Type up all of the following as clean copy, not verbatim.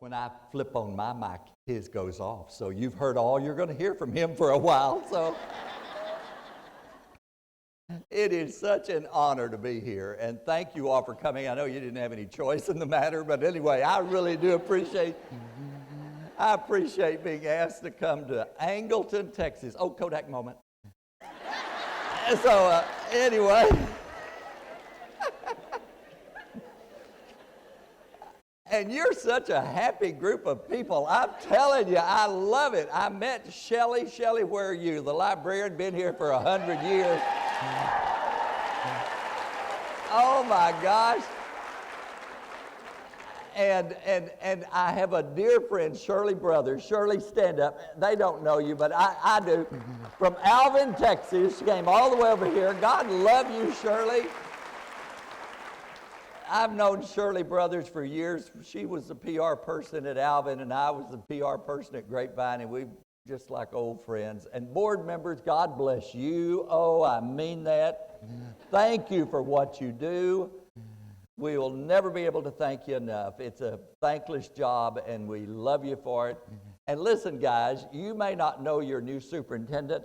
when I flip on my mic, his goes off. So you've heard all you're going to hear from him for a while. So it is such an honor to be here. And thank you all for coming. I know you didn't have any choice in the matter, but anyway, I really do appreciate being asked to come to Angleton, Texas. Oh, Kodak moment. So anyway. And you're such a happy group of people. I'm telling you, I love it. I met Shelley. Shelley, where are you? The librarian, been here for 100 years. Oh my gosh. And I have a dear friend, Shirley Brothers. Shirley, stand up. They don't know you, but I do. From Alvin, Texas. She came all the way over here. God love you, Shirley. I've known Shirley Brothers for years. She was the PR person at Alvin, and I was the PR person at Grapevine, and we're just like old friends. And board members, God bless you. Oh, I mean that. Thank you for what you do. We will never be able to thank you enough. It's a thankless job, and we love you for it. And listen, guys, you may not know your new superintendent.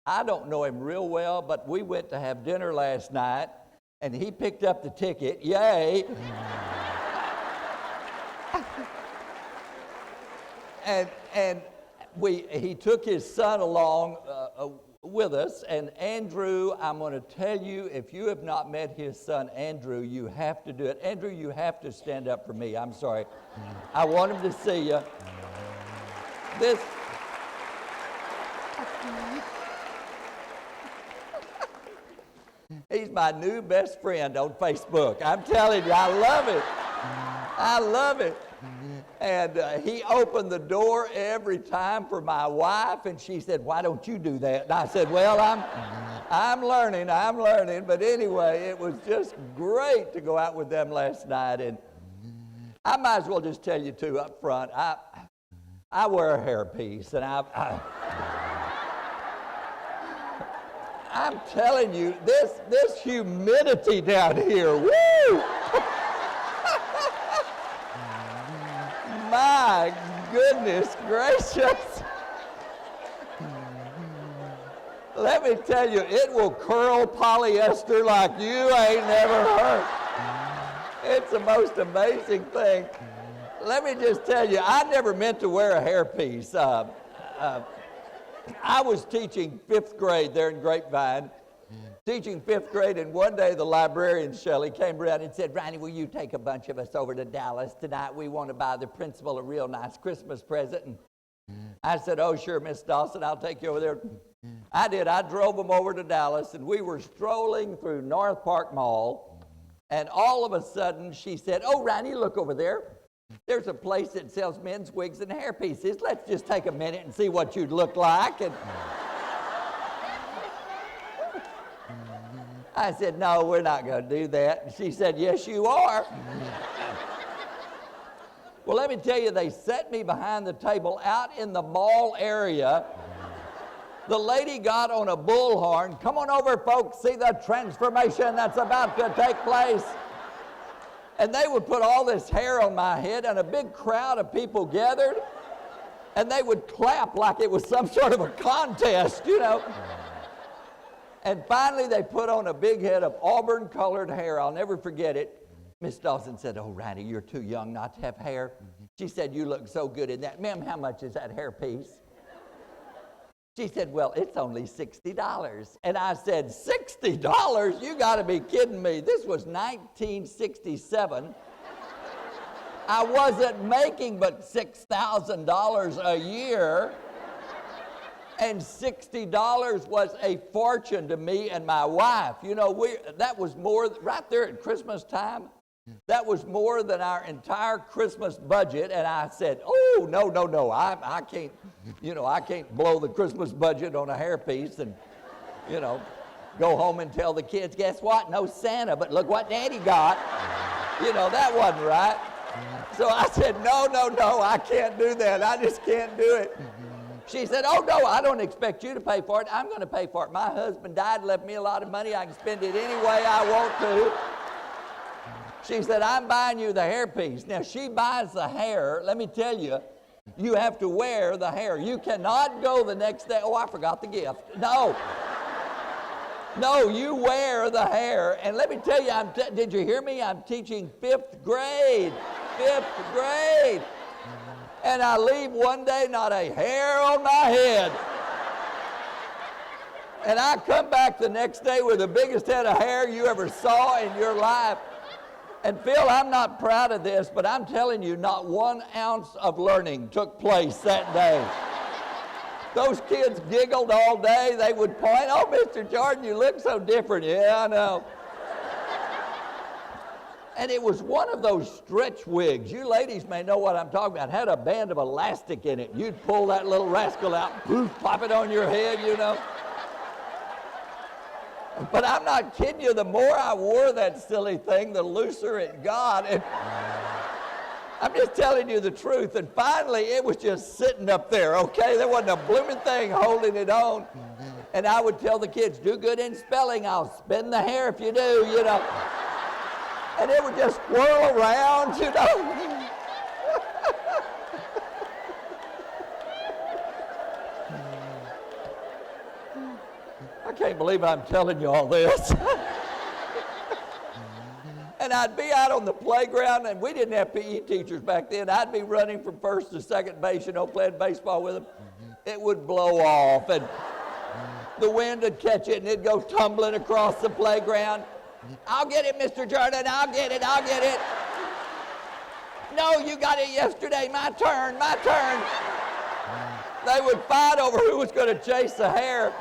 I don't know him real well, but we went to have dinner last night, and he picked up the ticket. Yay! and he took his son along with us. And Andrew, I'm going to tell you, if you have not met his son, Andrew, you have to do it. Andrew, you have to stand up for me. I'm sorry. I want him to see you. He's my new best friend on Facebook. I'm telling you, I love it. I love it. And he opened the door every time for my wife, and she said, "Why don't you do that?" And I said, "Well, I'm learning. But anyway, it was just great to go out with them last night. And I might as well just tell you too up front, I wear a hairpiece, and I'm telling you, this humidity down here, woo! My goodness gracious. Let me tell you, it will curl polyester like you ain't never heard. It's the most amazing thing. Let me just tell you, I never meant to wear a hairpiece. I was teaching 5th grade there in Grapevine, teaching 5th grade, and one day the librarian, Shelley, came around and said, "Riney, will you take a bunch of us over to Dallas tonight? We want to buy the principal a real nice Christmas present." And I said, "Oh, sure, Miss Dawson, I'll take you over there." I did. I drove them over to Dallas, and we were strolling through North Park Mall, and all of a sudden she said, "Oh, Riney, look over there. There's a place that sells men's wigs and hairpieces. Let's just take a minute and see what you'd look like." And I said, "No, we're not going to do that." And she said, "Yes, you are." Well, let me tell you, they set me behind the table out in the mall area. The lady got on a bullhorn. "Come on over, folks, see the transformation that's about to take place." And they would put all this hair on my head, and a big crowd of people gathered, and they would clap like it was some sort of a contest, you know. And finally, they put on a big head of auburn-colored hair. I'll never forget it. Miss Dawson said, "Oh, Riney, you're too young not to have hair." She said, "You look so good in that." "Ma'am, how much is that hair piece?" She said, "Well, it's only $60. And I said, $60? You got to be kidding me. This was 1967. I wasn't making but $6,000 a year. And $60 was a fortune to me and my wife. You know, that was more, right there at Christmas time, that was more than our entire Christmas budget. And I said, "Oh, no, I can't, I can't blow the Christmas budget on a hairpiece and, go home and tell the kids, guess what? No Santa, but look what Daddy got." That wasn't right. So I said, no, I can't do that. I just can't do it. She said, "Oh, no, I don't expect you to pay for it. I'm going to pay for it. My husband died, left me a lot of money. I can spend it any way I want to." She said, I'm buying you the hairpiece. Now, she buys the hair. Let me tell you, you have to wear the hair. You cannot go the next day. Oh, I forgot the gift. No. No, you wear the hair. And let me tell you, did you hear me? I'm teaching 5th grade. 5th grade. And I leave one day, not a hair on my head. And I come back the next day with the biggest head of hair you ever saw in your life. And Phil, I'm not proud of this, but I'm telling you, not 1 ounce of learning took place that day. Those kids giggled all day. They would point, oh, Mr. Jordan, you look so different. Yeah, I know. And it was one of those stretch wigs. You ladies may know what I'm talking about. It had a band of elastic in it. You'd pull that little rascal out, poof, pop it on your head, you know. But I'm not kidding you. The more I wore that silly thing, the looser it got. And I'm just telling you the truth. And finally, it was just sitting up there, okay? There wasn't a blooming thing holding it on. And I would tell the kids, do good in spelling. I'll spin the hair if you do, you know. And it would just whirl around, you know. I can't believe I'm telling you all this. And I'd be out on the playground, and we didn't have PE teachers back then. I'd be running from first to second base, you know, playing baseball with them. It would blow off, and the wind would catch it, and it'd go tumbling across the playground. I'll get it, Mr. Jordan, I'll get it, I'll get it. No, you got it yesterday, my turn, my turn. They would fight over who was going to chase the hair.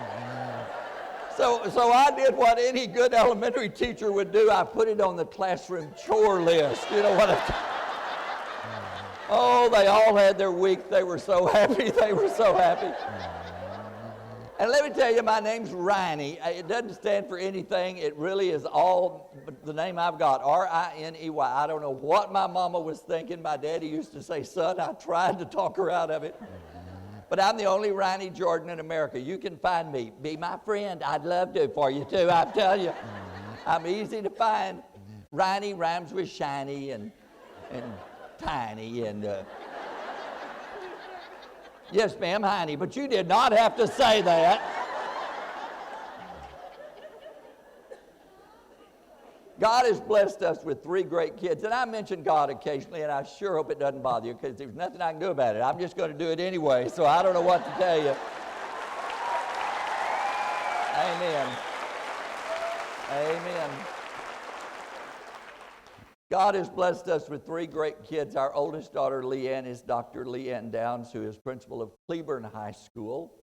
So I did what any good elementary teacher would do. I put it on the classroom chore list. You know what Oh, they all had their week. They were so happy. They were so happy. And let me tell you, my name's Riney. It doesn't stand for anything. It really is all the name I've got, R-I-N-E-Y. I don't know what my mama was thinking. My daddy used to say, son, I tried to talk her out of it. But I'm the only Riney Jordan in America. You can find me. Be my friend. I'd love to for you, too. I tell you. I'm easy to find. Riney rhymes with shiny and tiny. And yes, ma'am, Heine. But you did not have to say that. God has blessed us with 3 great kids. And I mention God occasionally, and I sure hope it doesn't bother you, because there's nothing I can do about it. I'm just going to do it anyway, so I don't know what to tell you. Amen. Amen. God has blessed us with 3 great kids. Our oldest daughter, Leanne, is Dr. Leanne Downs, who is principal of Cleburne High School.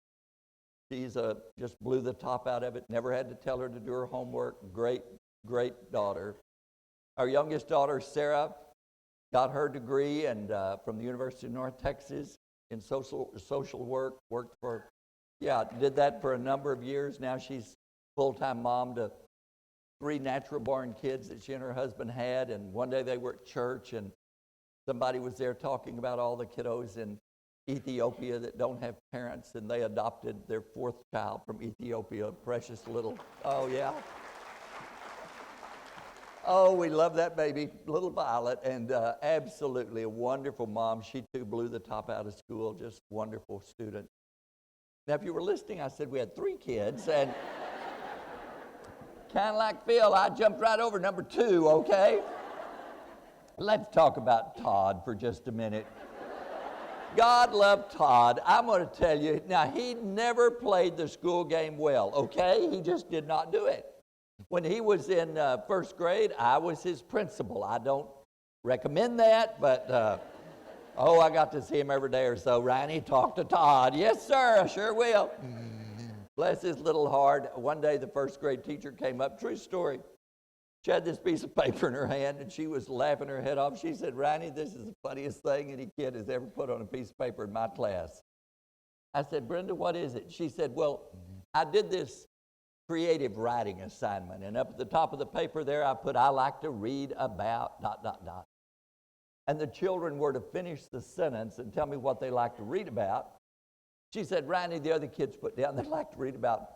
She's just blew the top out of it, never had to tell her to do her homework. Great daughter. Our youngest daughter, Sarah, got her degree and from the University of North Texas in social work, did that for a number of years. Now she's full-time mom to 3 natural-born kids that she and her husband had, and one day they were at church, and somebody was there talking about all the kiddos in Ethiopia that don't have parents, and they adopted their 4th child from Ethiopia, a precious little, oh yeah. Oh, we love that baby, little Violet, and absolutely a wonderful mom. She too blew the top out of school, just wonderful student. Now, if you were listening, I said we had 3 kids, and kind of like Phil, I jumped right over number 2, okay? Let's talk about Todd for just a minute. God loved Todd. I'm going to tell you, now he never played the school game well, okay? He just did not do it. When he was in 1st grade, I was his principal. I don't recommend that, but I got to see him every day or so. Riney, talk to Todd. Yes, sir, I sure will. Bless his little heart. One day the 1st grade teacher came up, true story. She had this piece of paper in her hand, and she was laughing her head off. She said, Riney, this is the funniest thing any kid has ever put on a piece of paper in my class. I said, Brenda, what is it? She said, well, I did this creative writing assignment, and up at the top of the paper there, I put, I like to read about ... And the children were to finish the sentence and tell me what they like to read about. She said, Riney, the other kids put down, they like to read about,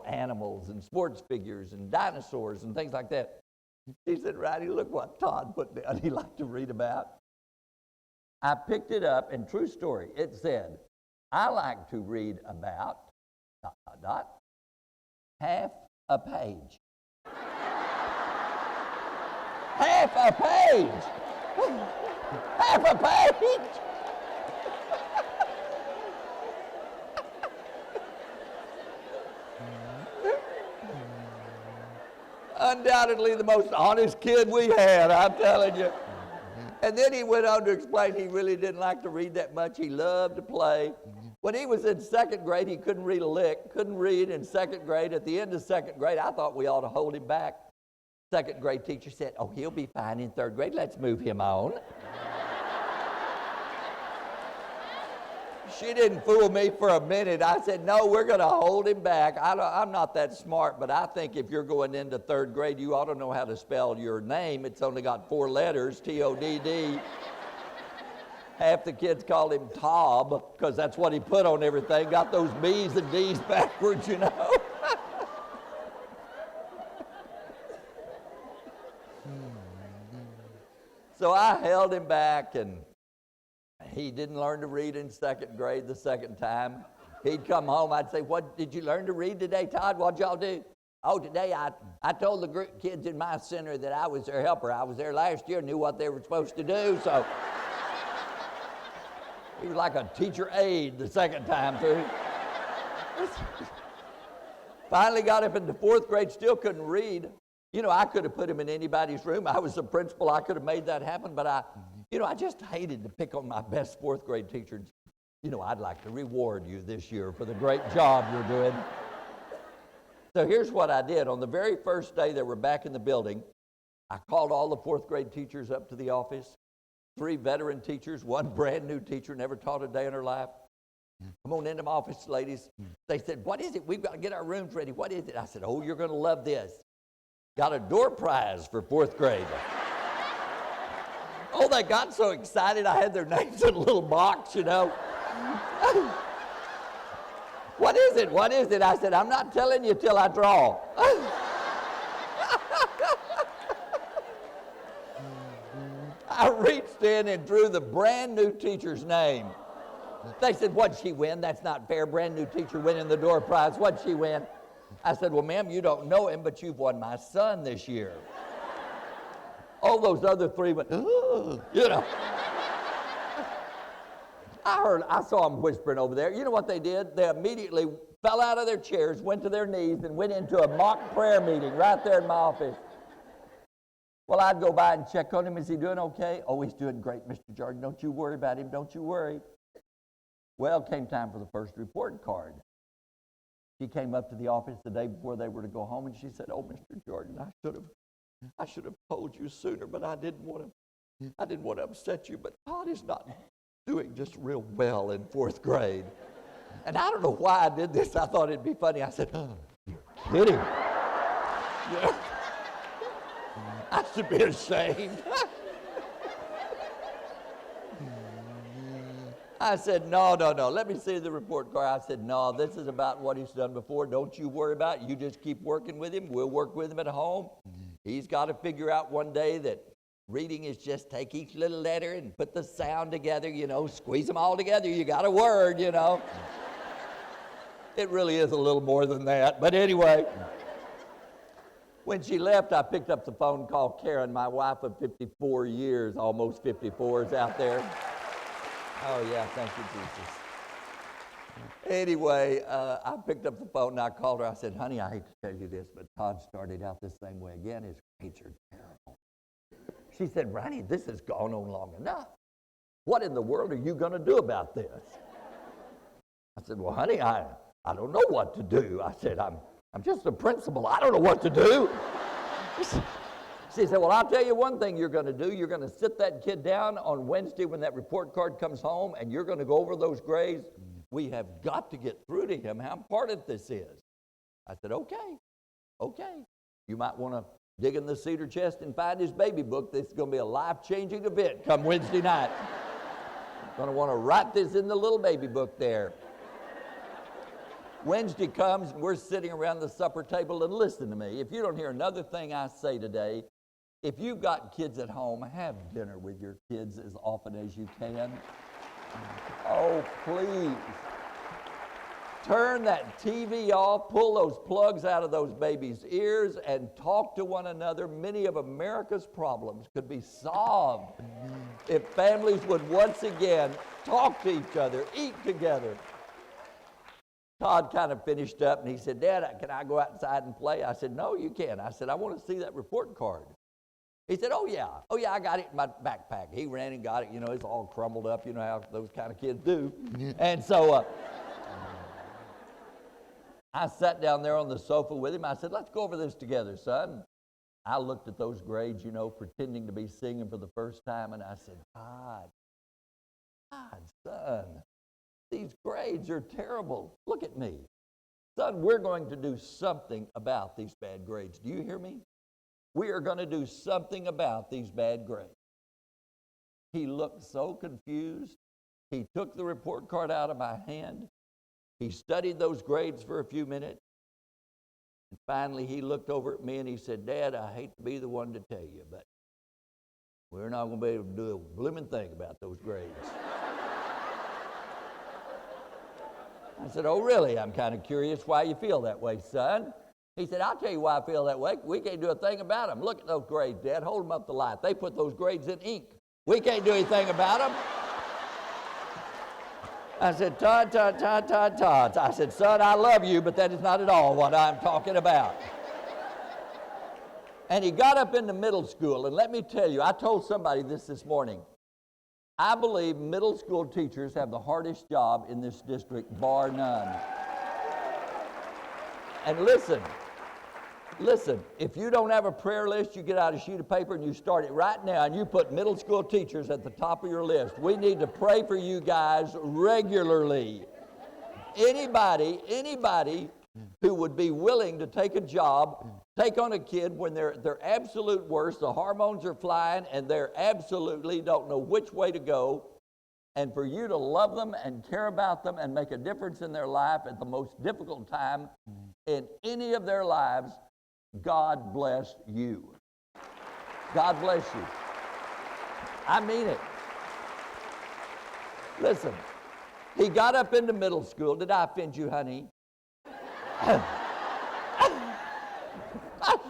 animals and sports figures and dinosaurs and things like that. He said, Riney, look what Todd put down he liked to read about. I picked it up, and true story, it said, I like to read about, ... half a page. Half a page! Half a page! Undoubtedly the most honest kid we had, I'm telling you. And then he went on to explain he really didn't like to read that much. He loved to play. When he was in second grade, he couldn't read a lick, couldn't read in second grade. At the end of second grade, I thought we ought to hold him back. Second grade teacher said, oh, he'll be fine in third grade. Let's move him on. She didn't fool me for a minute. I said, no, we're going to hold him back. I'm not that smart, but I think if you're going into third grade, you ought to know how to spell your name. It's only got 4 letters, T-O-D-D. Half the kids called him Tob because that's what he put on everything. Got those B's and D's backwards, you know. So I held him back, and he didn't learn to read in second grade the second time. He'd come home, I'd say, what did you learn to read today, Todd? What'd y'all do? Oh, today I told the kids in my center that I was their helper. I was there last year, knew what they were supposed to do, so he was like a teacher aide the second time through. Finally got up into 4th grade, still couldn't read. You know, I could have put him in anybody's room. I was the principal. I could have made that happen, but I just hated to pick on my best 4th grade teacher. You know, I'd like to reward you this year for the great job you're doing. So here's what I did. On the very first day that we're back in the building, I called all the 4th grade teachers up to the office, 3 veteran teachers, 1 brand new teacher, never taught a day in her life. Come on into my office, ladies. They said, what is it? We've got to get our rooms ready. What is it? I said, oh, you're going to love this. Got a door prize for 4th grade. Oh, they got so excited. I had their names in a little box, you know. What is it? What is it? I said, I'm not telling you till I draw. I reached in and drew the brand new teacher's name. They said, what'd she win? That's not fair. Brand new teacher winning the door prize. What'd she win? I said, well, ma'am, you don't know him, but you've won my son this year. All those other 3 went, you know. I saw them whispering over there. You know what they did? They immediately fell out of their chairs, went to their knees, and went into a mock prayer meeting right there in my office. Well, I'd go by and check on him. Is he doing okay? Oh, he's doing great, Mr. Jordan. Don't you worry about him. Don't you worry. Well, came time for the first report card. She came up to the office the day before they were to go home, and she said, oh, Mr. Jordan, I should have told you sooner, but I didn't want to upset you, but Todd is not doing just real well in 4th grade. And I don't know why I did this. I thought it'd be funny. I said, oh, you're kidding. Yeah. I should be ashamed. I said, no. Let me see the report card. I said, no, this is about what he's done before. Don't you worry about it. You just keep working with him. We'll work with him at home. He's got to figure out one day that reading is just take each little letter and put the sound together, you know, squeeze them all together. You got a word, you know. It really is a little more than that. But anyway, when she left, I picked up the phone and called Karen, my wife of 54 years, almost 54 is out there. Oh, yeah, thank you, Jesus. Anyway, I picked up the phone and I called her. I said, honey, I hate to tell you this, but Todd started out the same way again. His grades are terrible. She said, Riney, this has gone on long enough. What in the world are you going to do about this? I said, well, honey, I don't know what to do. I said, I'm just a principal. I don't know what to do. She said, well, I'll tell you one thing you're going to do. You're going to sit that kid down on Wednesday when that report card comes home, and you're going to go over those grades. We have got to get through to him how important this is. I said, okay. You might want to dig in the cedar chest and find his baby book. This is going to be a life-changing event come Wednesday night. Going to want to write this in the little baby book there. Wednesday comes, and we're sitting around the supper table, and listen to me. If you don't hear another thing I say today, If you've got kids at home, have dinner with your kids as often as you can. Oh, please. Turn that TV off, pull those plugs out of those babies' ears, and talk to one another. Many of America's problems could be solved if families would once again talk to each other, eat together. Todd kind of finished up and he said, Dad, can I go outside and play? I said, no, you can't. I said, I want to see that report card. He said, oh yeah, I got it in my backpack. He ran and got it, it's all crumbled up, how those kind of kids do. And so I sat down there on the sofa with him. I said, let's go over this together, son. I looked at those grades, pretending to be singing for the first time, and I said, Todd, son, these grades are terrible. Look at me. Son, we're going to do something about these bad grades. Do you hear me? We are going to do something about these bad grades. He looked so confused. He took the report card out of my hand. He studied those grades for a few minutes. And finally, he looked over at me and he said, Dad, I hate to be the one to tell you, but we're not going to be able to do a blooming thing about those grades. I said, oh, really? I'm kind of curious why you feel that way, son. He said, I'll tell you why I feel that way. We can't do a thing about them. Look at those grades, Dad. Hold them up to light. They put those grades in ink. We can't do anything about them. I said, Todd. I said, son, I love you, but that is not at all what I'm talking about. And he got up into middle school, and let me tell you, I told somebody this morning. I believe middle school teachers have the hardest job in this district, bar none. And listen, if you don't have a prayer list, you get out a sheet of paper and you start it right now and you put middle school teachers at the top of your list. We need to pray for you guys regularly. Anybody who would be willing to take a job, take on a kid when they're absolute worst, the hormones are flying and they're absolutely don't know which way to go, and for you to love them and care about them and make a difference in their life at the most difficult time in any of their lives, God bless you. God bless you. I mean it. Listen, he got up into middle school. Did I offend you, honey? I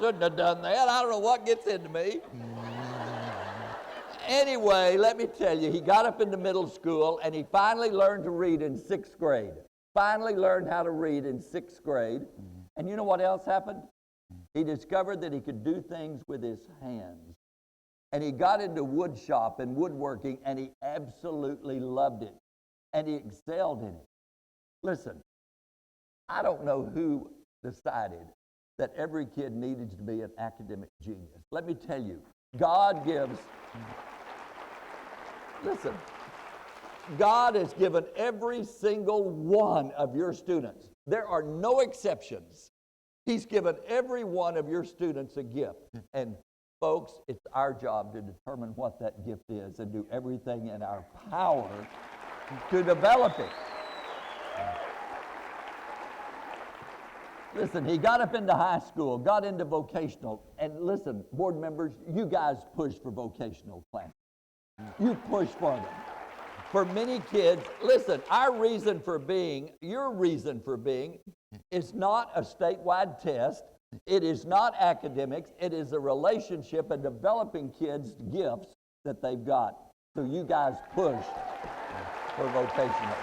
shouldn't have done that. I don't know what gets into me. Anyway, let me tell you, he got up into middle school and he finally learned to read in 6th grade. Finally learned how to read in 6th grade. And you know what else happened? He discovered that he could do things with his hands. And he got into wood shop and woodworking and he absolutely loved it. And he excelled in it. Listen, I don't know who decided that every kid needed to be an academic genius. Let me tell you, God has given every single one of your students. There are no exceptions. He's given every one of your students a gift. And folks, it's our job to determine what that gift is and do everything in our power to develop it. Listen, he got up into high school, got into vocational, and listen, board members, you guys push for vocational classes. You push for them. For many kids, listen, your reason for being is not a statewide test. It is not academics. It is a relationship and developing kids' gifts that they've got. So you guys push for vocational.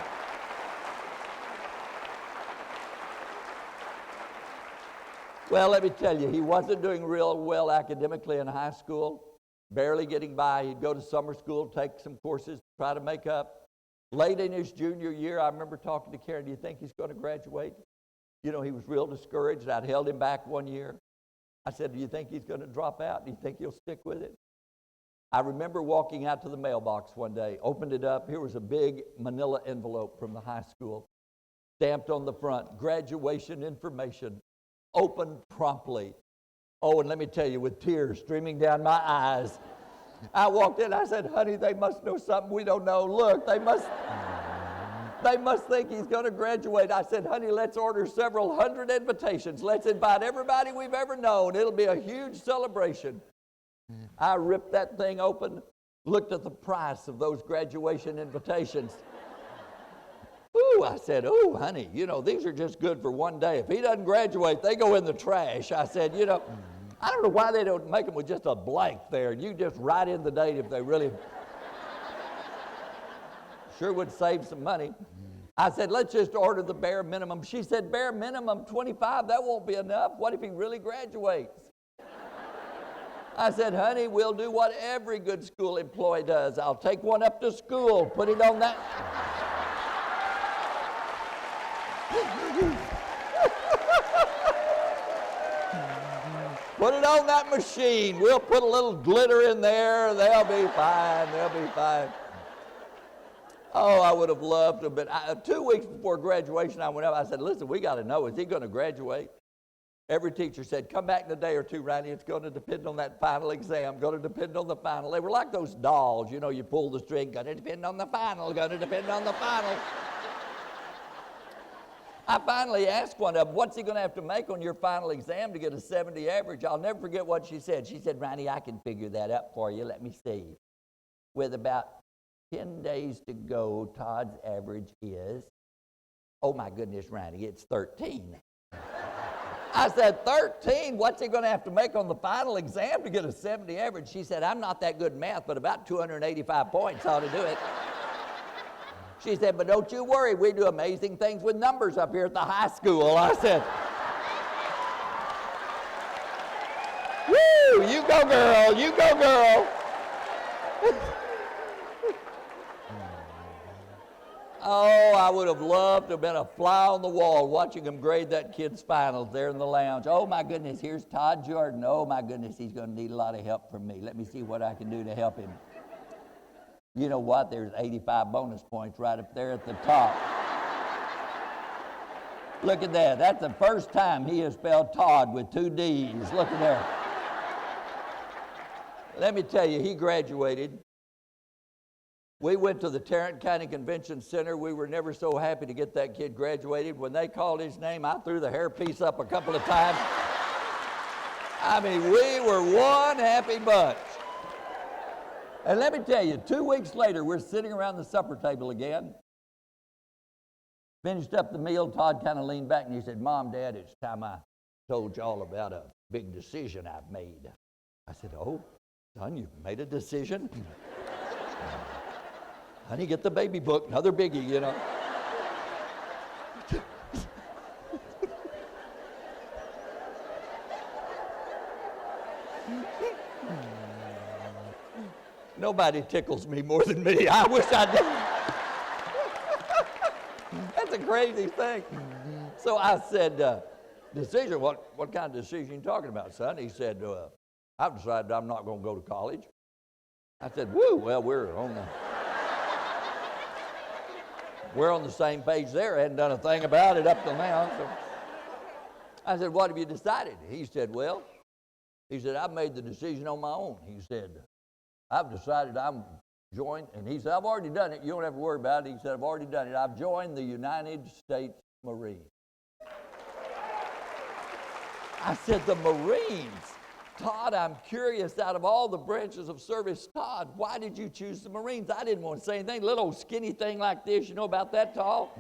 Well, let me tell you, he wasn't doing real well academically in high school, barely getting by. He'd go to summer school, take some courses, try to make up. Late in his junior year, I remember talking to Karen, do you think he's going to graduate? You know, he was real discouraged. I'd held him back one year. I said, do you think he's going to drop out? Do you think he'll stick with it? I remember walking out to the mailbox one day, opened it up. Here was a big manila envelope from the high school, stamped on the front, graduation information. Opened promptly. Oh, and let me tell you, with tears streaming down my eyes, I walked in, I said, honey, they must know something we don't know. Look, they must think he's going to graduate. I said, honey, let's order several hundred invitations. Let's invite everybody we've ever known. It'll be a huge celebration. I ripped that thing open, looked at the price of those graduation invitations. Ooh, I said, ooh, honey, these are just good for one day. If he doesn't graduate, they go in the trash. I said, I don't know why they don't make them with just a blank there. You just write in the date if they really... Sure would save some money. I said, let's just order the bare minimum. She said, bare minimum, 25, that won't be enough. What if he really graduates? I said, honey, we'll do what every good school employee does. I'll take one up to school, put it on that. Put it on that machine. We'll put a little glitter in there. They'll be fine. They'll be fine. Oh, I would have loved to, but 2 weeks before graduation, I went up. I said, listen, we got to know, is he going to graduate? Every teacher said, come back in a day or two, Riney. It's going to depend on that final exam. Going to depend on the final. They were like those dolls. You pull the string. Going to depend on the final. Going to depend on the final. I finally asked one of them, what's he going to have to make on your final exam to get a 70 average? I'll never forget what she said. She said, Riney, I can figure that up for you. Let me see. With about 10 days to go, Todd's average is, oh my goodness, Riney, it's 13. I said, 13? What's he going to have to make on the final exam to get a 70 average? She said, I'm not that good in math, but about 285 points ought to do it. She said, but don't you worry, we do amazing things with numbers up here at the high school. I said, woo, you go girl, you go girl. Oh, I would have loved to have been a fly on the wall watching them grade that kid's finals there in the lounge. Oh, my goodness, here's Todd Jordan. Oh, my goodness, he's going to need a lot of help from me. Let me see what I can do to help him. You know what? There's 85 bonus points right up there at the top. Look at that. That's the first time he has spelled Todd with 2 D's. Look at there. Let me tell you, he graduated. We went to the Tarrant County Convention Center. We were never so happy to get that kid graduated. When they called his name, I threw the hairpiece up a couple of times. I mean, we were one happy bunch. And let me tell you, 2 weeks later, we're sitting around the supper table again. Finished up the meal, Todd kind of leaned back and he said, Mom, Dad, it's time I told you all about a big decision I've made. I said, oh, son, you've made a decision? Honey, get the baby book, another biggie, Nobody tickles me more than me. I wish I did. That's a crazy thing. So I said, decision, what kind of decision are you talking about, son? He said, I've decided I'm not going to go to college. I said, woo, well, we're on the same page there. I hadn't done a thing about it up till now. So I said, what have you decided? He said, I've made the decision on my own. He said, I've decided I'm joined. And he said, I've already done it. You don't have to worry about it. He said, I've already done it. I've joined the United States Marines. I said, the Marines? Todd, I'm curious, out of all the branches of service, Todd, why did you choose the Marines? I didn't want to say anything. Little old skinny thing like this, about that tall?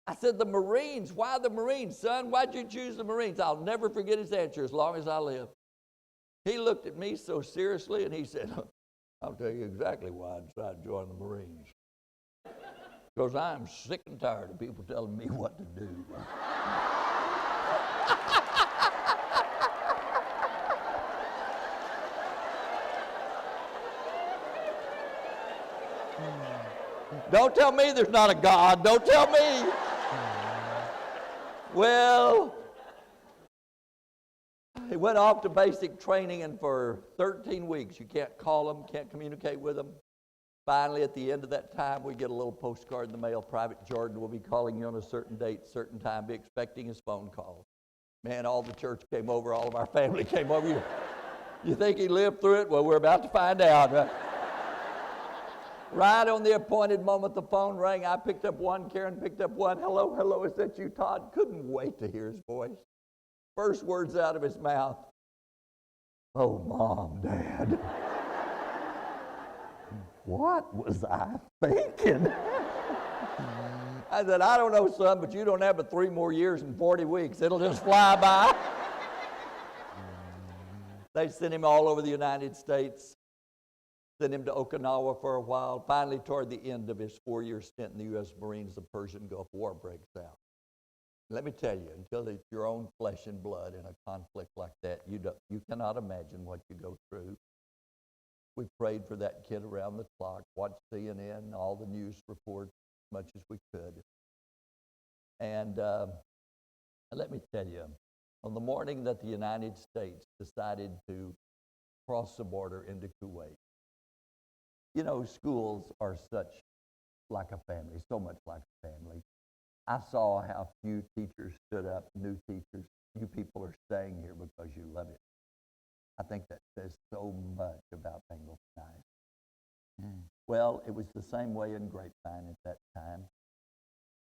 I said, the Marines. Why the Marines, son? Why'd you choose the Marines? I'll never forget his answer as long as I live. He looked at me so seriously and he said, I'll tell you exactly why I decided to join the Marines. Because I'm sick and tired of people telling me what to do. Don't tell me there's not a God. Don't tell me. Well, he went off to basic training, and for 13 weeks, you can't call them, can't communicate with them. Finally, at the end of that time, we get a little postcard in the mail. Private Jordan will be calling you on a certain date, certain time. Be expecting his phone call. Man, all the church came over. All of our family came over. You think he lived through it? Well, we're about to find out. Right? Right on the appointed moment, the phone rang. I picked up one. Karen picked up one. Hello, hello, is that you, Todd? Couldn't wait to hear his voice. First words out of his mouth, Oh, Mom, Dad. What was I thinking? I said, I don't know, son, but you don't have but 3 more years and 40 weeks. It'll just fly by. They sent him all over the United States, sent him to Okinawa for a while. Finally, toward the end of his 4-year stint in the U.S. Marines, the Persian Gulf War breaks out. Let me tell you, until it's your own flesh and blood in a conflict like that, you cannot imagine what you go through. We prayed for that kid around the clock, watched CNN, all the news reports as much as we could. And let me tell you, on the morning that the United States decided to cross the border into Kuwait, you know, schools are such like a family, so much like a family. I saw how few teachers stood up, new teachers. You people are staying here because you love it. I think that says so much about Bengal Nice. Well, it was the same way in Grapevine at that time.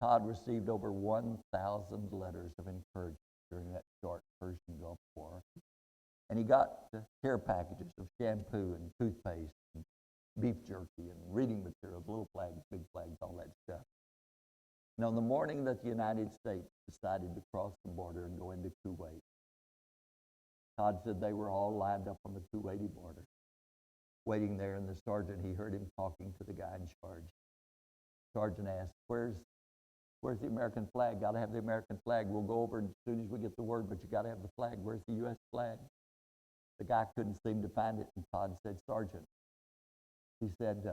Todd received over 1,000 letters of encouragement during that short Persian Gulf War. And he got care packages of shampoo and toothpaste and beef jerky and reading materials, little flags, big flags, all that stuff. And on the morning that the United States decided to cross the border and go into Kuwait, Todd said they were all lined up on the Kuwaiti border, waiting there, and the sergeant, he heard him talking to the guy in charge. Sergeant asked, where's the American flag? Got to have the American flag. We'll go over as soon as we get the word, but you got to have the flag. Where's the U.S. flag? The guy couldn't seem to find it, and Todd said, Sergeant, he said,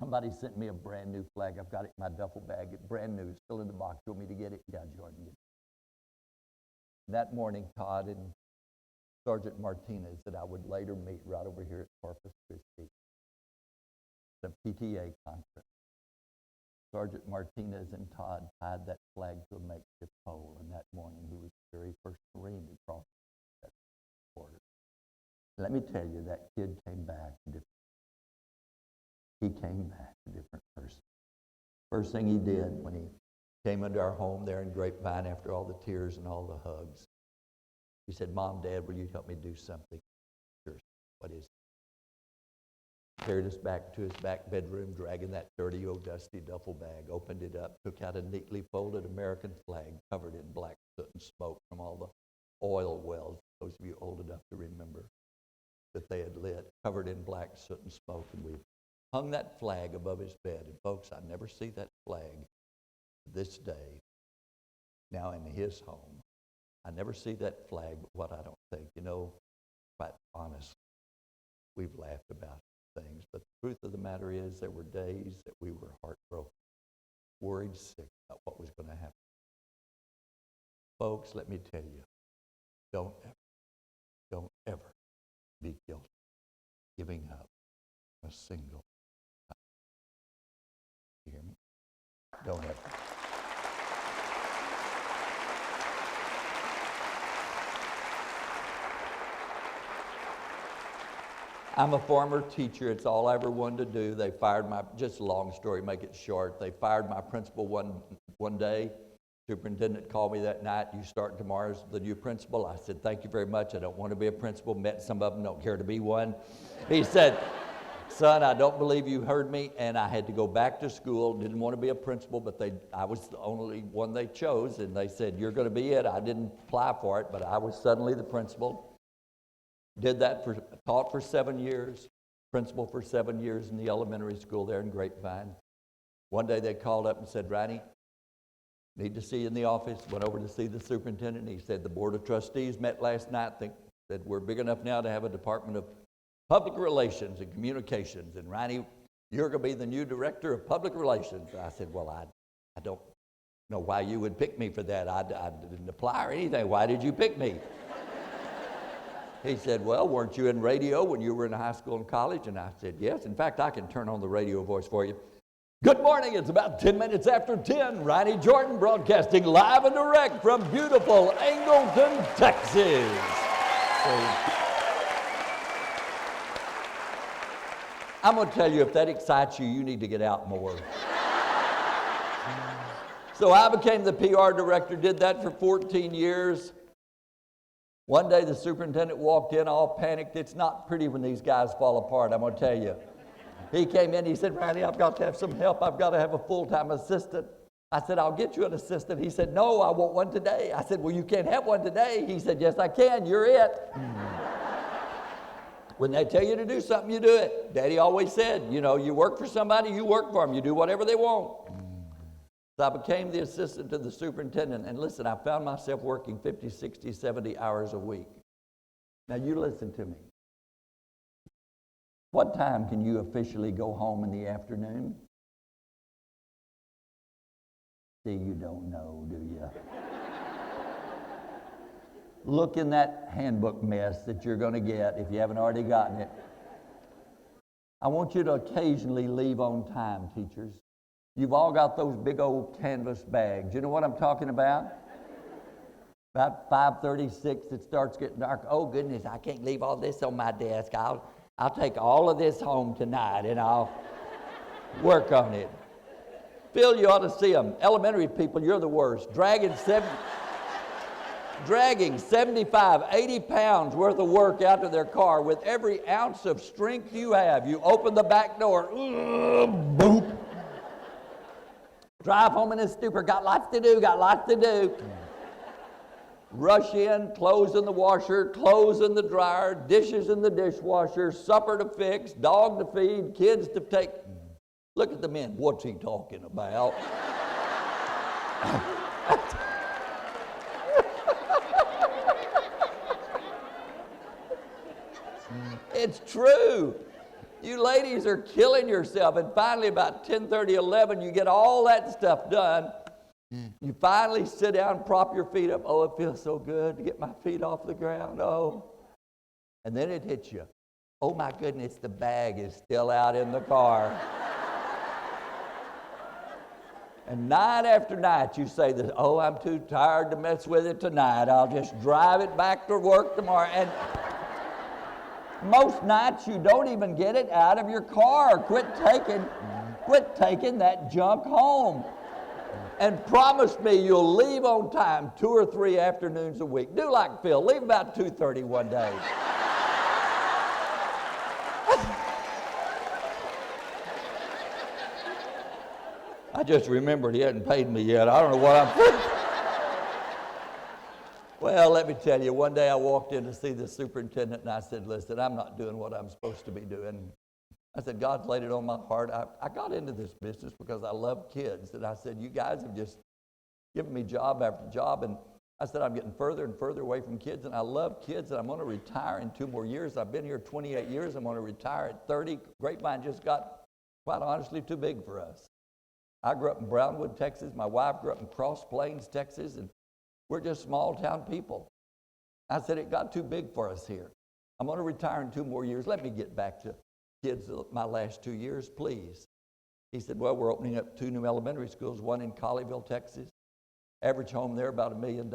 somebody sent me a brand new flag. I've got it in my duffel bag. It's brand new. It's still in the box. You want me to get it? Yeah, Jordan, get it. That morning, Todd and Sergeant Martinez, that I would later meet right over here at Corpus Christi, the PTA conference. Sergeant Martinez and Todd tied that flag to a makeshift pole, and that morning he was the very first Marine to cross that border. Let me tell you, that kid came back a different. He came back a different person. First thing he did when he came into our home there in Grapevine after all the tears and all the hugs, he said, Mom, Dad, will you help me do something? Sure. What is it? Carried us back to his back bedroom, dragging that dirty old dusty duffel bag, opened it up, took out a neatly folded American flag covered in black soot and smoke from all the oil wells, those of you old enough to remember, that they had lit, covered in black soot and smoke, and we hung that flag above his bed. And folks, I never see that flag this day, now in his home. I never see that flag, but what I don't think, you know, quite honestly, we've laughed about things, but the truth of the matter is there were days that we were heartbroken, worried sick about what was going to happen. Folks, let me tell you, don't ever be guilty of giving up a single time. You hear me? Don't ever. I'm a former teacher. It's all I ever wanted to do. They fired my, just a long story, make it short. They fired my principal one day. Superintendent called me that night. You start tomorrow as the new principal. I said, thank you very much. I don't want to be a principal. Met some of them, don't care to be one. He said, son, I don't believe you heard me. And I had to go back to school. Didn't want to be a principal, but I was the only one they chose. And they said, you're going to be it. I didn't apply for it, but I was suddenly the principal. Did that taught for 7 years, principal for 7 years in the elementary school there in Grapevine. One day they called up and said, Riney, need to see you in the office. Went over to see the superintendent. He said, the board of trustees met last night. Said, we're big enough now to have a department of public relations and communications. And Riney, you're going to be the new director of public relations. I said, well, I don't know why you would pick me for that. I didn't apply or anything. Why did you pick me? He said, well, weren't you in radio when you were in high school and college? And I said, yes. In fact, I can turn on the radio voice for you. Good morning. It's about 10 minutes after 10. Riney Jordan broadcasting live and direct from beautiful Angleton, Texas. I'm going to tell you, if that excites you, you need to get out more. So I became the PR director, did that for 14 years. One day the superintendent walked in all panicked. It's not pretty when these guys fall apart, I'm going to tell you. He came in, he said, Riney, I've got to have some help. I've got to have a full-time assistant. I said, I'll get you an assistant. He said, no, I want one today. I said, well, you can't have one today. He said, yes, I can. You're it. When they tell you to do something, you do it. Daddy always said, you know, you work for somebody, you work for them. You do whatever they want. So I became the assistant to the superintendent. And listen, I found myself working 50, 60, 70 hours a week. Now, you listen to me. What time can you officially go home in the afternoon? See, you don't know, do you? Look in that handbook mess that you're going to get if you haven't already gotten it. I want you to occasionally leave on time, teachers. You've all got those big old canvas bags. You know what I'm talking about? About 5:36, it starts getting dark. Oh, goodness, I can't leave all this on my desk. I'll take all of this home tonight, and I'll work on it. Phil, you ought to see them. Elementary people, you're the worst. Dragging 75, 80 pounds worth of work out to their car with every ounce of strength you have. You open the back door, boop. Drive home in a stupor, got lots to do. Rush in, clothes in the washer, clothes in the dryer, dishes in the dishwasher, supper to fix, dog to feed, kids to take. Look at the men. What's he talking about? It's true. You ladies are killing yourself. And finally, about 10:30, 11, you get all that stuff done. You finally sit down, prop your feet up. Oh, it feels so good to get my feet off the ground. Oh. And then it hits you. Oh, my goodness, the bag is still out in the car. And night after night, you say this, oh, I'm too tired to mess with it tonight. I'll just drive it back to work tomorrow. And most nights, you don't even get it out of your car. Quit taking that junk home. And promise me you'll leave on time 2 or 3 afternoons a week. Do like Phil. Leave about 2:30 one day. I just remembered he hadn't paid me yet. I don't know what I'm thinking. Well, let me tell you, one day I walked in to see the superintendent and I said, listen, I'm not doing what I'm supposed to be doing. I said, God's laid it on my heart. I got into this business because I love kids. And I said, you guys have just given me job after job. And I said, I'm getting further and further away from kids. And I love kids. And I'm going to retire in 2 more years. I've been here 28 years. I'm going to retire at 30. Grapevine just got, quite honestly, too big for us. I grew up in Brownwood, Texas. My wife grew up in Cross Plains, Texas. And we're just small town people. I said, it got too big for us here. I'm going to retire in 2 more years. Let me get back to kids my last 2 years, please. He said, well, we're opening up 2 new elementary schools, one in Colleyville, Texas. Average home there about $1 million.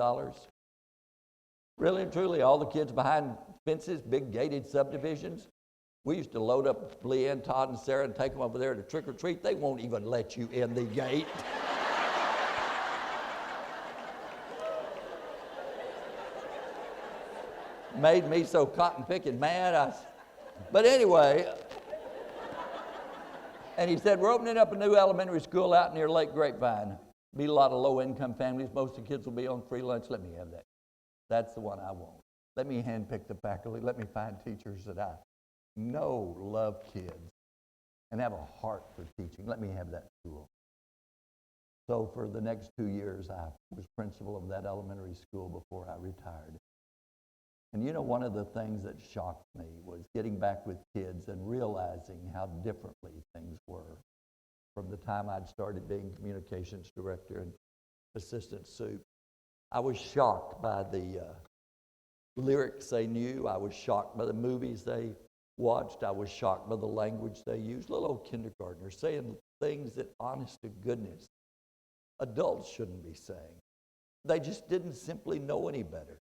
Really and truly, all the kids behind fences, big gated subdivisions. We used to load up Leanne, Todd, and Sarah and take them over there to trick or treat. They won't even let you in the gate. Made me so cotton picking mad. But anyway, and he said, we're opening up a new elementary school out near Lake Grapevine. Be a lot of low-income families. Most of the kids will be on free lunch. Let me have that. That's the one I want. Let me handpick the faculty. Let me find teachers that I know love kids and have a heart for teaching. Let me have that school. So for the next 2 years, I was principal of that elementary school before I retired. And you know, one of the things that shocked me was getting back with kids and realizing how differently things were from the time I'd started being communications director and assistant soup. I was shocked by the lyrics they knew. I was shocked by the movies they watched. I was shocked by the language they used. Little old kindergartners saying things that, honest to goodness, adults shouldn't be saying. They just didn't simply know any better.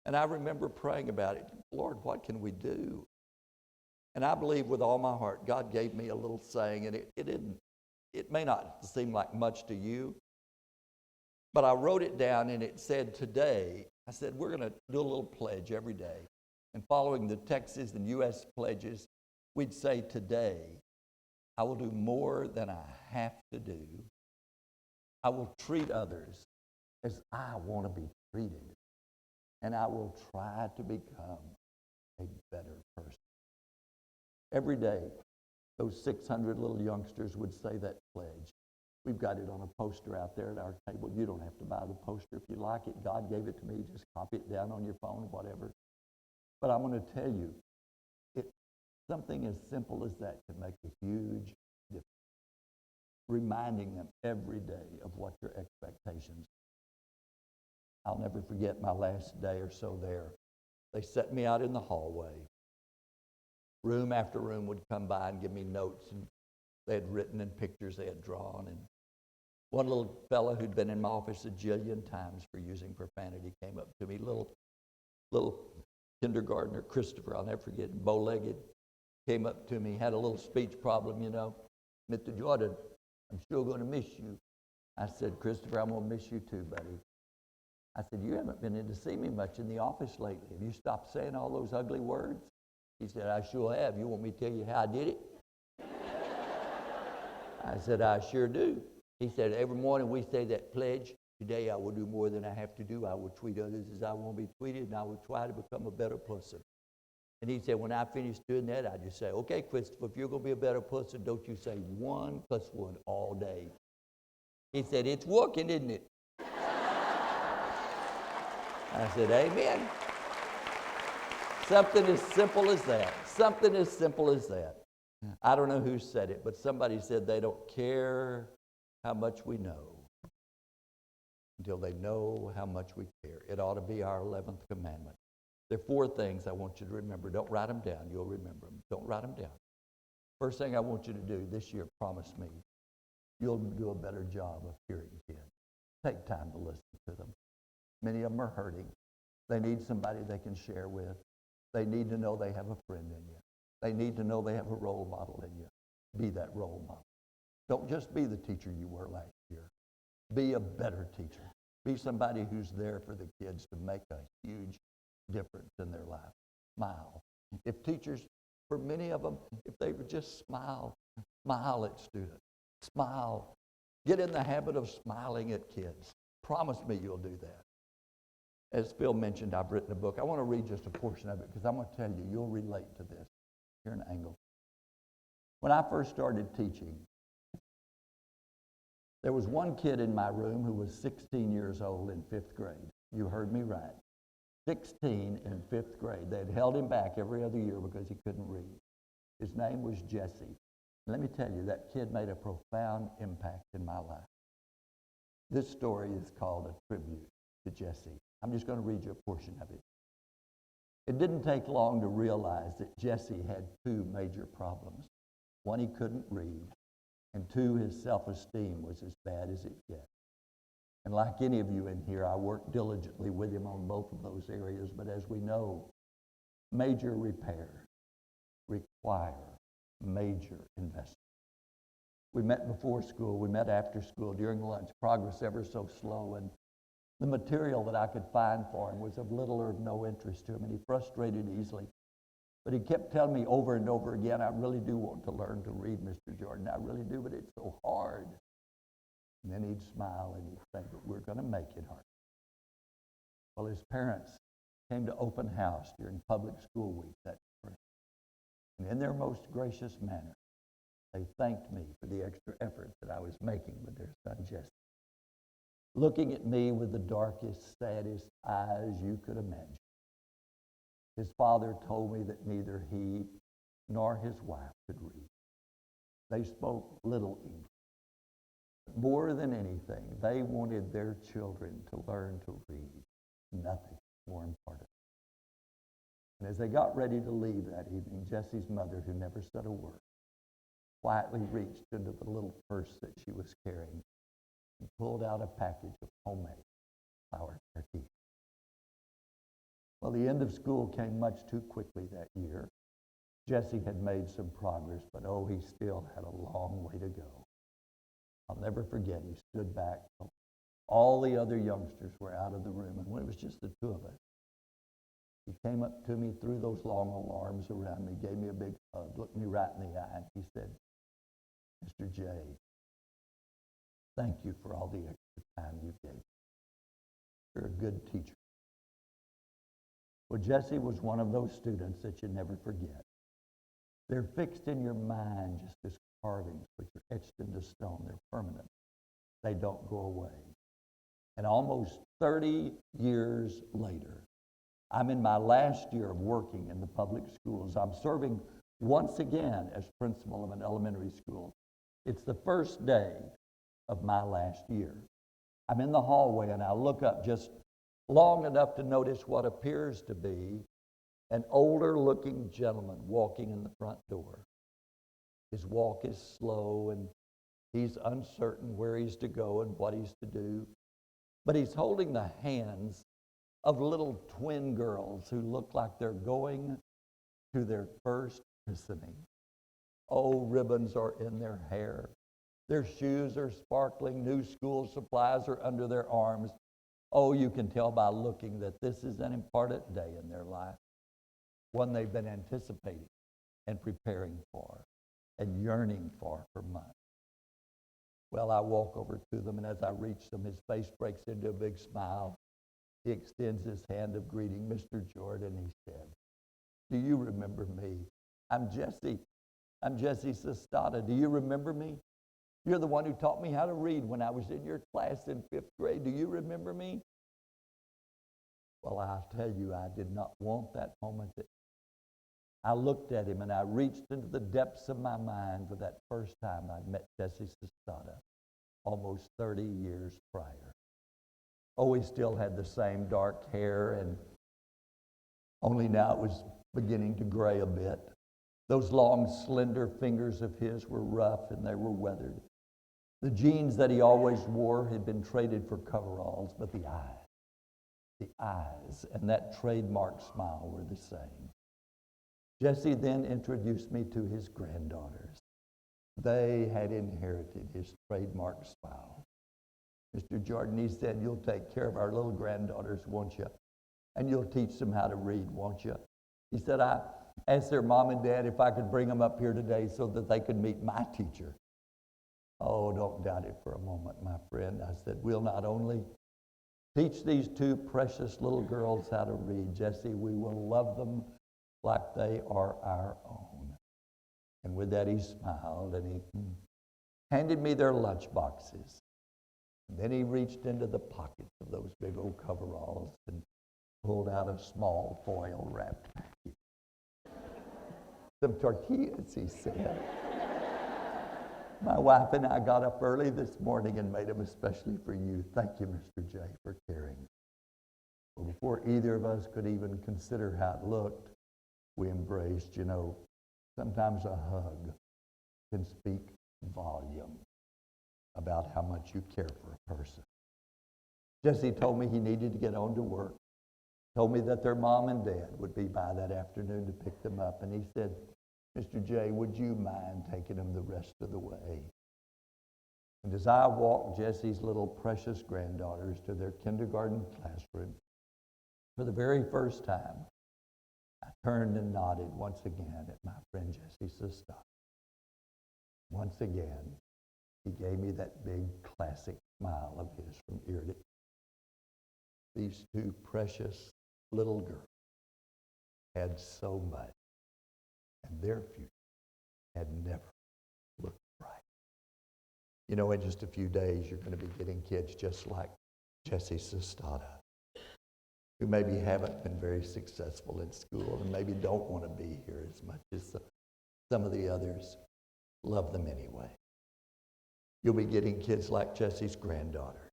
And I remember praying about it. Lord, what can we do? And I believe with all my heart, God gave me a little saying, and it may not seem like much to you, but I wrote it down and it said, today, I said, we're going to do a little pledge every day. And following the Texas and U.S. pledges, we'd say today, I will do more than I have to do. I will treat others as I want to be treated. And I will try to become a better person. Every day, those 600 little youngsters would say that pledge. We've got it on a poster out there at our table. You don't have to buy the poster if you like it. God gave it to me. Just copy it down on your phone, whatever. But I'm going to tell you, something as simple as that can make a huge difference. Reminding them every day of what your expectations are. I'll never forget my last day or so there. They set me out in the hallway. Room after room would come by and give me notes, and they had written and pictures they had drawn. And one little fellow who'd been in my office a jillion times for using profanity came up to me, little kindergartner, Christopher, I'll never forget, bow-legged, came up to me, had a little speech problem, you know. Mr. Jordan, I'm sure going to miss you. I said, Christopher, I'm going to miss you too, buddy. I said, you haven't been in to see me much in the office lately. Have you stopped saying all those ugly words? He said, I sure have. You want me to tell you how I did it? I said, I sure do. He said, every morning we say that pledge. Today I will do more than I have to do. I will treat others as I want to be treated, and I will try to become a better person. And he said, when I finish doing that, I just say, okay, Christopher, if you're going to be a better person, don't you say one plus one all day. He said, it's working, isn't it? I said, amen. Something as simple as that. Something as simple as that. I don't know who said it, but somebody said they don't care how much we know until they know how much we care. It ought to be our 11th commandment. There are 4 things I want you to remember. Don't write them down. You'll remember them. Don't write them down. First thing I want you to do this year, promise me, you'll do a better job of hearing kids. Take time to listen to them. Many of them are hurting. They need somebody they can share with. They need to know they have a friend in you. They need to know they have a role model in you. Be that role model. Don't just be the teacher you were last year. Be a better teacher. Be somebody who's there for the kids to make a huge difference in their life. Smile. If teachers, for many of them, if they would just smile at students. Smile. Get in the habit of smiling at kids. Promise me you'll do that. As Phil mentioned, I've written a book. I want to read just a portion of it because I'm going to tell you, you'll relate to this. Here's an angle. When I first started teaching, there was one kid in my room who was 16 years old in 5th grade. You heard me right. 16 in 5th grade. They had held him back every other year because he couldn't read. His name was Jesse. Let me tell you, that kid made a profound impact in my life. This story is called A Tribute to Jesse. I'm just going to read you a portion of it. It didn't take long to realize that Jesse had 2 major problems. One, he couldn't read, and 2, his self-esteem was as bad as it gets. And like any of you in here, I worked diligently with him on both of those areas, but as we know, major repair require major investment. We met before school, we met after school, during lunch, progress ever so slow, and the material that I could find for him was of little or of no interest to him, and he frustrated easily. But he kept telling me over and over again, I really do want to learn to read, Mr. Jordan. I really do, but it's so hard. And then he'd smile and he'd say, but we're going to make it hard. Well, his parents came to open house during public school week that spring. And in their most gracious manner, they thanked me for the extra effort that I was making with their son, Jesse. Looking at me with the darkest, saddest eyes you could imagine. His father told me that neither he nor his wife could read. They spoke little English. But more than anything, they wanted their children to learn to read. Nothing more important. And as they got ready to leave that evening, Jesse's mother, who never said a word, quietly reached into the little purse that she was carrying and pulled out a package of homemade flour turkey. Well, the end of school came much too quickly that year. Jesse had made some progress, but oh, he still had a long way to go. I'll never forget, he stood back All the other youngsters were out of the room, and when it was just the two of us, he came up to me, threw those long arms around me, gave me a big hug, looked me right in the eye, and he said, Mr. J, thank you for all the extra time you gave me. You're a good teacher. Well, Jesse was one of those students that you never forget. They're fixed in your mind just as carvings, which are etched into stone. They're permanent. They don't go away. And almost 30 years later, I'm in my last year of working in the public schools. I'm serving once again as principal of an elementary school. It's the first day of my last year. I'm in the hallway and I look up just long enough to notice what appears to be an older looking gentleman walking in the front door. His walk is slow and he's uncertain where he's to go and what he's to do. But he's holding the hands of little twin girls who look like they're going to their first christening. Oh, ribbons are in their hair. Their shoes are sparkling. New school supplies are under their arms. Oh, you can tell by looking that this is an important day in their life, one they've been anticipating and preparing for and yearning for months. Well, I walk over to them, and as I reach them, his face breaks into a big smile. He extends his hand of greeting, Mr. Jordan, he said, do you remember me? I'm Jesse Sestata. Do you remember me? You're the one who taught me how to read when I was in your class in 5th grade. Do you remember me? Well, I'll tell you, I did not want that moment. I looked at him and I reached into the depths of my mind for that first time I'd met Jesse Sestata almost 30 years prior. Oh, he still had the same dark hair, and only now it was beginning to gray a bit. Those long, slender fingers of his were rough and they were weathered. The jeans that he always wore had been traded for coveralls, but the eyes and that trademark smile were the same. Jesse then introduced me to his granddaughters. They had inherited his trademark smile. Mr. Jordan, he said, you'll take care of our little granddaughters, won't you? And you'll teach them how to read, won't you? He said, I asked their mom and dad if I could bring them up here today so that they could meet my teacher. Oh, don't doubt it for a moment, my friend. I said, we'll not only teach these two precious little girls how to read, Jesse, we will love them like they are our own. And with that, he smiled and he handed me their lunch boxes. And then he reached into the pockets of those big old coveralls and pulled out a small foil wrapped package. Some tortillas, he said. My wife and I got up early this morning and made them especially for you. Thank you, Mr. J, for caring. Well, before either of us could even consider how it looked, we embraced. You know, sometimes a hug can speak volume about how much you care for a person. Jesse told me he needed to get on to work. Told me that their mom and dad would be by that afternoon to pick them up. And he said, Mr. J, would you mind taking them the rest of the way? And as I walked Jesse's little precious granddaughters to their kindergarten classroom, for the very first time, I turned and nodded once again at my friend Jesse Sestata. Once again, he gave me that big classic smile of his from ear to ear. These two precious little girls had so much, and their future had never looked bright. You know, in just a few days, you're going to be getting kids just like Jesse Sestata, who maybe haven't been very successful in school and maybe don't want to be here as much as some of the others. Love them anyway. You'll be getting kids like Jesse's granddaughter.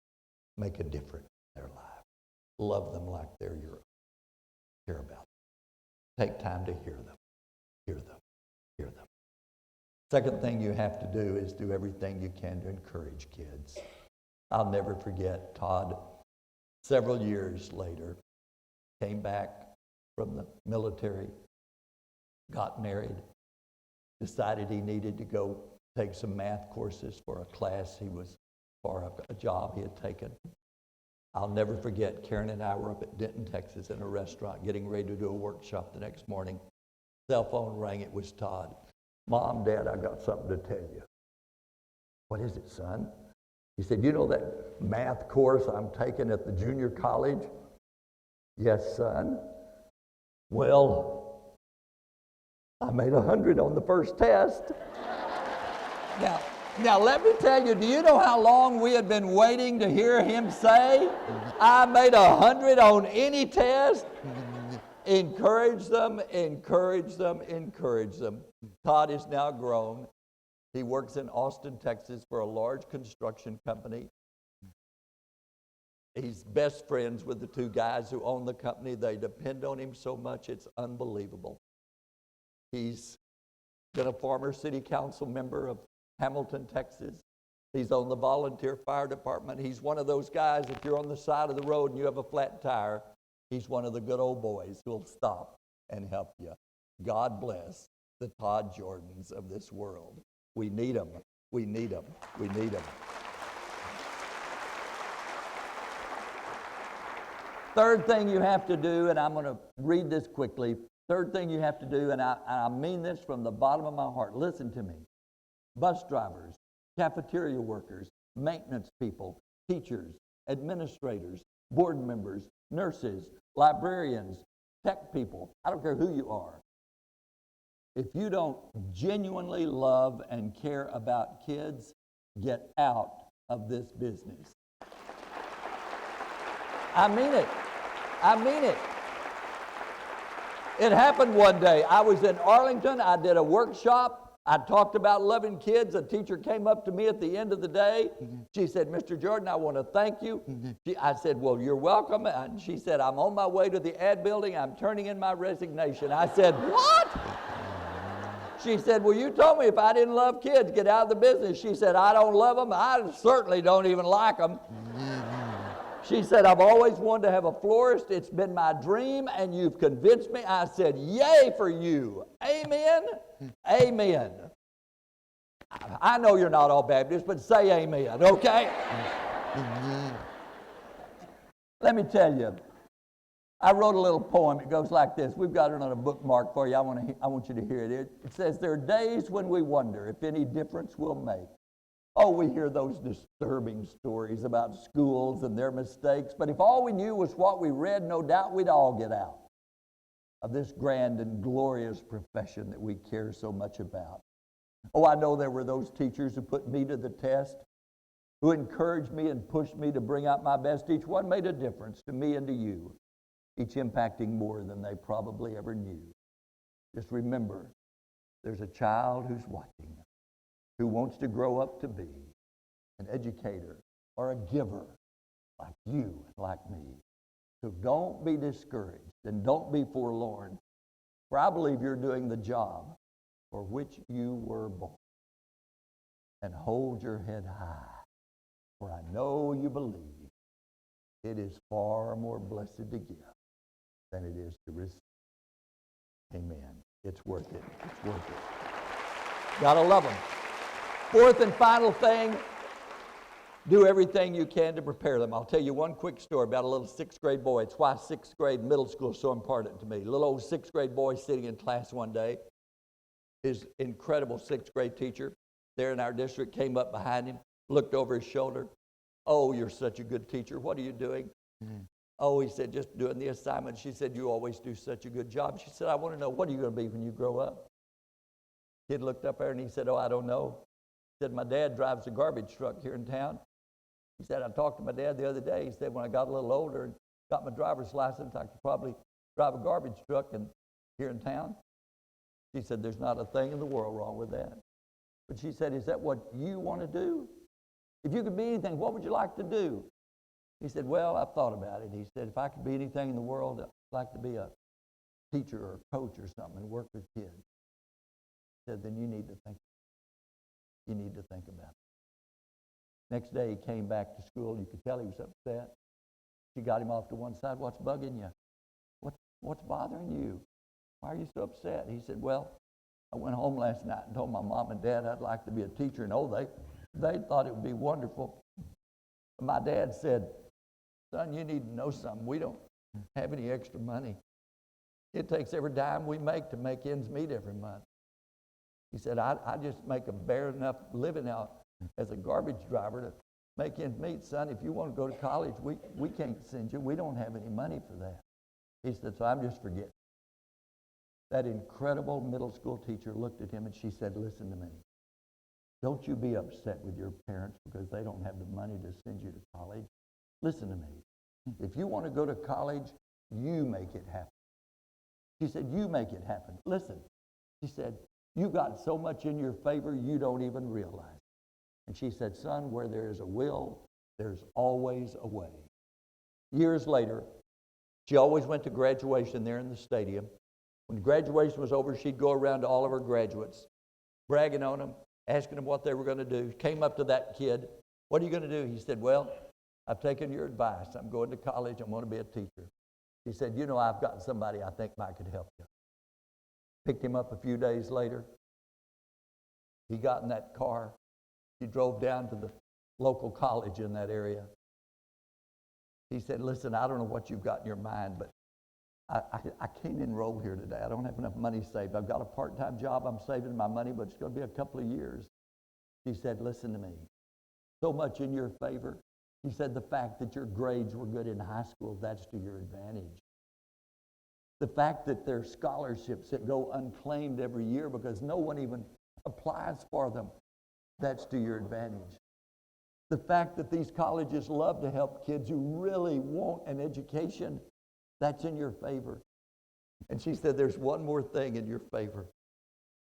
Make a difference in their life. Love them like they're your own. Care about them. Take time to hear them. Hear them. Hear them. Second thing you have to do is do everything you can to encourage kids. I'll never forget Todd, several years later, came back from the military, got married, decided he needed to go take some math courses for a class he was, for a job he had taken. I'll never forget, Karen and I were up at Denton, Texas in a restaurant getting ready to do a workshop the next morning. Cell phone rang. It was Todd. Mom, Dad, I got something to tell you. What is it, son? He said, you know that math course I'm taking at the junior college? Yes, son. Well, I made 100 on the first test. Now, let me tell you, do you know how long we had been waiting to hear him say, I made 100 on any test? Encourage them, encourage them, encourage them. Todd is now grown. He works in Austin, Texas for a large construction company. He's best friends with the two guys who own the company. They depend on him so much, it's unbelievable. He's been a former city council member of Hamilton, Texas. He's on the volunteer fire department. He's one of those guys, if you're on the side of the road and you have a flat tire, he's one of the good old boys who'll stop and help you. God bless the Todd Jordans of this world. We need them. We need them. We need them. Third thing you have to do, and I'm going to read this quickly. Third thing you have to do, and I mean this from the bottom of my heart. Listen to me. Bus drivers, cafeteria workers, maintenance people, teachers, administrators, board members, nurses, librarians, tech people. I don't care who you are. If you don't genuinely love and care about kids, get out of this business. I mean it. I mean it. It happened one day. I was in Arlington. I did a workshop. I talked about loving kids. A teacher came up to me at the end of the day. She said, Mr. Jordan, I want to thank you. I said, well, you're welcome. And she said, I'm on my way to the ad building. I'm turning in my resignation. I said, what? She said, well, you told me if I didn't love kids, get out of the business. She said, I don't love them. I certainly don't even like them. She said, I've always wanted to have a florist. It's been my dream, and you've convinced me. I said, yay for you. Amen? Amen. I know you're not all Baptists, but say amen, okay? Let me tell you, I wrote a little poem. It goes like this. We've got it on a bookmark for you. I want you to hear it. It says, there are days when we wonder if any difference we'll make. Oh, we hear those disturbing stories about schools and their mistakes, but if all we knew was what we read, no doubt we'd all get out of this grand and glorious profession that we care so much about. Oh, I know there were those teachers who put me to the test, who encouraged me and pushed me to bring out my best. Each one made a difference to me and to you, each impacting more than they probably ever knew. Just remember, there's a child who's watching, who wants to grow up to be an educator or a giver like you and like me. So don't be discouraged and don't be forlorn, for I believe you're doing the job for which you were born. And hold your head high, for I know you believe it is far more blessed to give than it is to receive. Amen. It's worth it. It's worth it. Gotta love them. Fourth and final thing, do everything you can to prepare them. I'll tell you one quick story about a little sixth grade boy. It's why sixth grade middle school is so important to me. Little old sixth grade boy sitting in class one day. His incredible sixth grade teacher there in our district came up behind him, looked over his shoulder. Oh, you're such a good teacher. What are you doing? Oh, he said, just doing the assignment. She said, you always do such a good job. She said, I want to know, what are you going to be when you grow up? Kid looked up there and he said, oh, I don't know. He said, my dad drives a garbage truck here in town. He said, I talked to my dad the other day. He said, when I got a little older and got my driver's license, I could probably drive a garbage truck here in town. She said, there's not a thing in the world wrong with that. But she said, is that what you want to do? If you could be anything, what would you like to do? He said, well, I've thought about it. He said, if I could be anything in the world, I'd like to be a teacher or a coach or something and work with kids. He said, then you need to think. You need to think about it. Next day, he came back to school. You could tell he was upset. She got him off to one side. What's bugging you? What's bothering you? Why are you so upset? He said, well, I went home last night and told my mom and dad I'd like to be a teacher. And oh, they thought it would be wonderful. My dad said, Son, you need to know something. We don't have any extra money. It takes every dime we make to make ends meet every month. He said, I just make a bare enough living out as a garbage driver to make ends meet. Son, if you want to go to college, we can't send you. We don't have any money for that. He said, so I'm just forgetting. That incredible middle school teacher looked at him and she said, listen to me. Don't you be upset with your parents because they don't have the money to send you to college. Listen to me. If you want to go to college, you make it happen. She said, you make it happen. Listen, she said, you got so much in your favor you don't even realize. And she said, son, where there is a will, there's always a way. Years later, she always went to graduation there in the stadium. When graduation was over, she'd go around to all of her graduates, bragging on them, asking them what they were going to do. Came up to that kid, what are you going to do? He said, well, I've taken your advice. I'm going to college. I'm going to be a teacher. He said, you know, I've got somebody I think might could help you. Picked him up a few days later. He got in that car. He drove down to the local college in that area. He said, listen, I don't know what you've got in your mind, but I can't enroll here today. I don't have enough money saved. I've got a part-time job. I'm saving my money, but it's going to be a couple of years. He said, listen to me. So much in your favor. He said, the fact that your grades were good in high school, that's to your advantage. The fact that there are scholarships that go unclaimed every year because no one even applies for them, that's to your advantage. The fact that these colleges love to help kids who really want an education, that's in your favor. And she said, there's one more thing in your favor.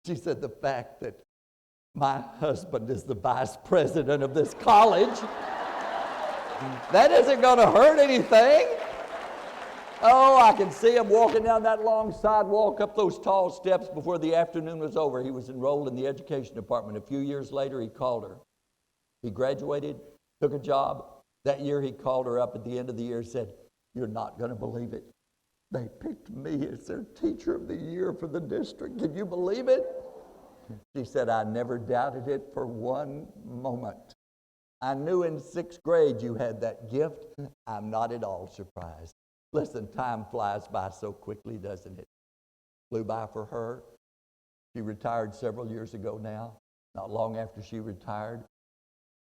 She said, the fact that my husband is the vice president of this college, that isn't going to hurt anything. Oh, I can see him walking down that long sidewalk up those tall steps before the afternoon was over. He was enrolled in the education department. A few years later, he called her. He graduated, took a job. That year, he called her up at the end of the year and said, you're not going to believe it. They picked me as their teacher of the year for the district. Can you believe it? She said, I never doubted it for one moment. I knew in 6th grade you had that gift. I'm not at all surprised. Listen, time flies by so quickly, doesn't it? Flew by for her. She retired several years ago now. Not long after she retired,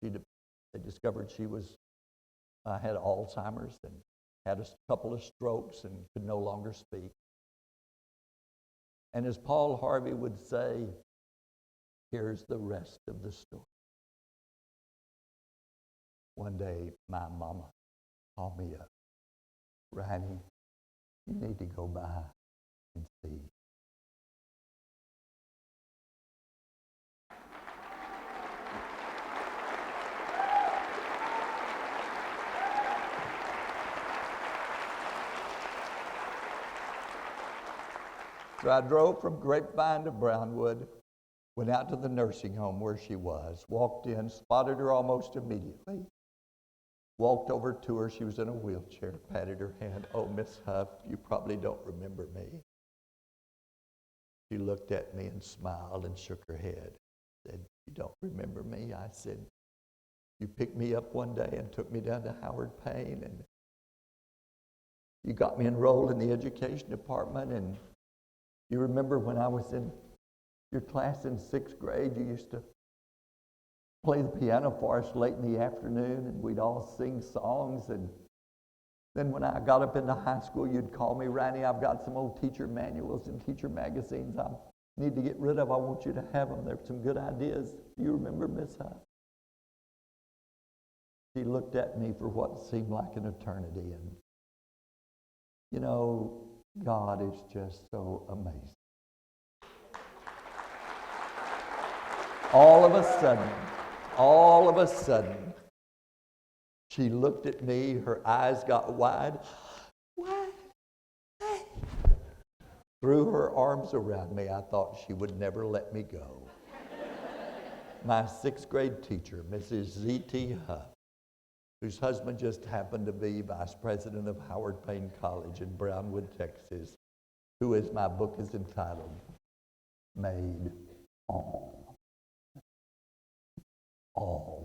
they discovered she had Alzheimer's and had a couple of strokes and could no longer speak. And as Paul Harvey would say, here's the rest of the story. One day, my mama called me up. Riney, you need to go by and see. So I drove from Grapevine to Brownwood, went out to the nursing home where she was, walked in, spotted her almost immediately. Walked over to her. She was in a wheelchair, patted her hand. Oh, Miss Huff, you probably don't remember me. She looked at me and smiled and shook her head. Said, you don't remember me? I said, you picked me up one day and took me down to Howard Payne, and you got me enrolled in the education department, and you remember when I was in your class in 6th grade, you used to play the piano for us late in the afternoon, and we'd all sing songs. And then when I got up into high school, you'd call me, Riney, I've got some old teacher manuals and teacher magazines I need to get rid of. I want you to have them. There's some good ideas. Do you remember Miss Huff? She looked at me for what seemed like an eternity. And, you know, God is just so amazing. All of a sudden, she looked at me, her eyes got wide. What? Threw her arms around me. I thought she would never let me go. My 6th grade teacher, Mrs. Z.T. Huff, whose husband just happened to be vice president of Howard Payne College in Brownwood, Texas, who, as my book is entitled, made all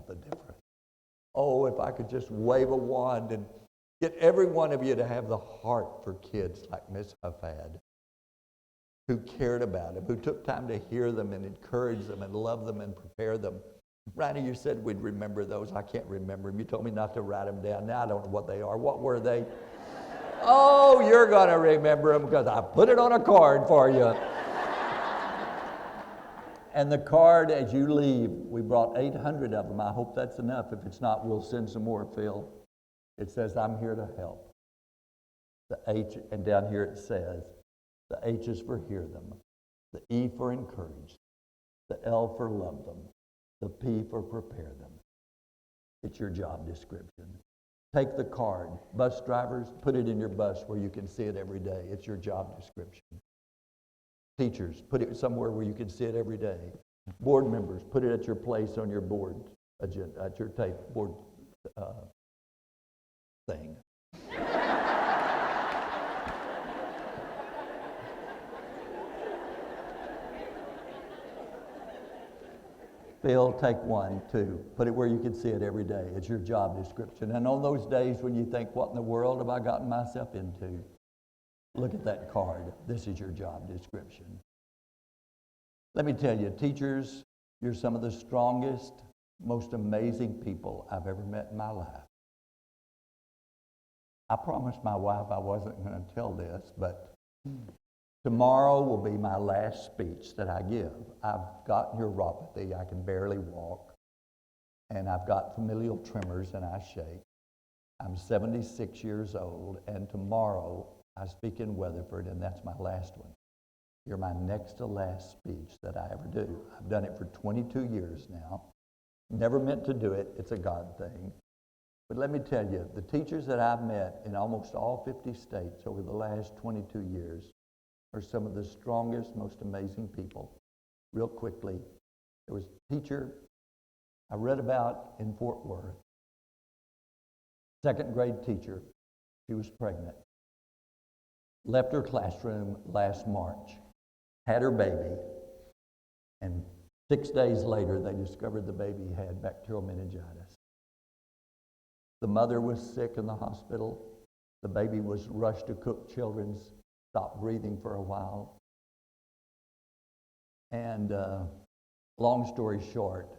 the difference. Oh, if I could just wave a wand and Get every one of you to have the heart for kids like Miss Huff had, who cared about them, who took time to hear them and encourage them and love them and prepare them. Riney, you said we'd remember those. I can't remember them. You told me not to write them down. Now I don't know what they are. What were they? Oh, you're going to remember them because I put it on a card for you. And the card, as you leave, we brought 800 of them. I hope that's enough. If it's not, we'll send some more, Phil. It says, I'm here to help. The H, and down here it says, the H is for hear them. The E for encourage. The L for love them. The P for prepare them. It's your job description. Take the card. Bus drivers, put it in your bus where you can see it every day. It's your job description. Teachers, put it somewhere where you can see it every day. Board members, put it at your place on your board agenda, at your board thing. Phil, take one, too. Put it where you can see it every day. It's your job description. And on those days when you think, what in the world have I gotten myself into? Look at that card. This is your job description. Let me tell you, teachers, you're some of the strongest, most amazing people I've ever met in my life. I promised my wife I wasn't going to tell this, but tomorrow will be my last speech that I give. I've got neuropathy. I can barely walk. And I've got familial tremors and I shake. I'm 76 years old, and tomorrow I speak in Weatherford, and that's my last one. You're my next to last speech that I ever do. I've done it for 22 years now. Never meant to do it. It's a God thing. But let me tell you, the teachers that I've met in almost all 50 states over the last 22 years are some of the strongest, most amazing people. Real quickly, there was a teacher I read about in Fort Worth, second grade teacher. She was pregnant. Left her classroom last March, had her baby, and 6 days later they discovered the baby had bacterial meningitis. The mother was sick in the hospital. The baby was rushed to Cook Children's, stopped breathing for a while. And long story short,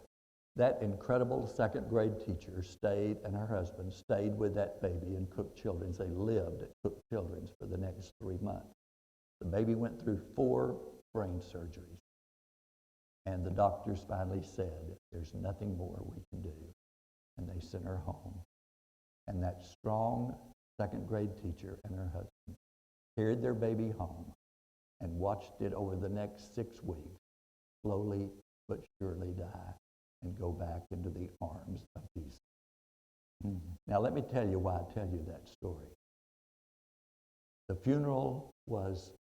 that incredible second grade teacher stayed, and her husband stayed with that baby in Cook Children's. They lived at Cook Children's for the next 3 months. The baby went through 4 brain surgeries. And the doctors finally said, there's nothing more we can do. And they sent her home. And that strong second grade teacher and her husband carried their baby home and watched it over the next 6 weeks slowly but surely die and go back into the arms of Jesus. Now let me tell you why I tell you that story. The funeral was,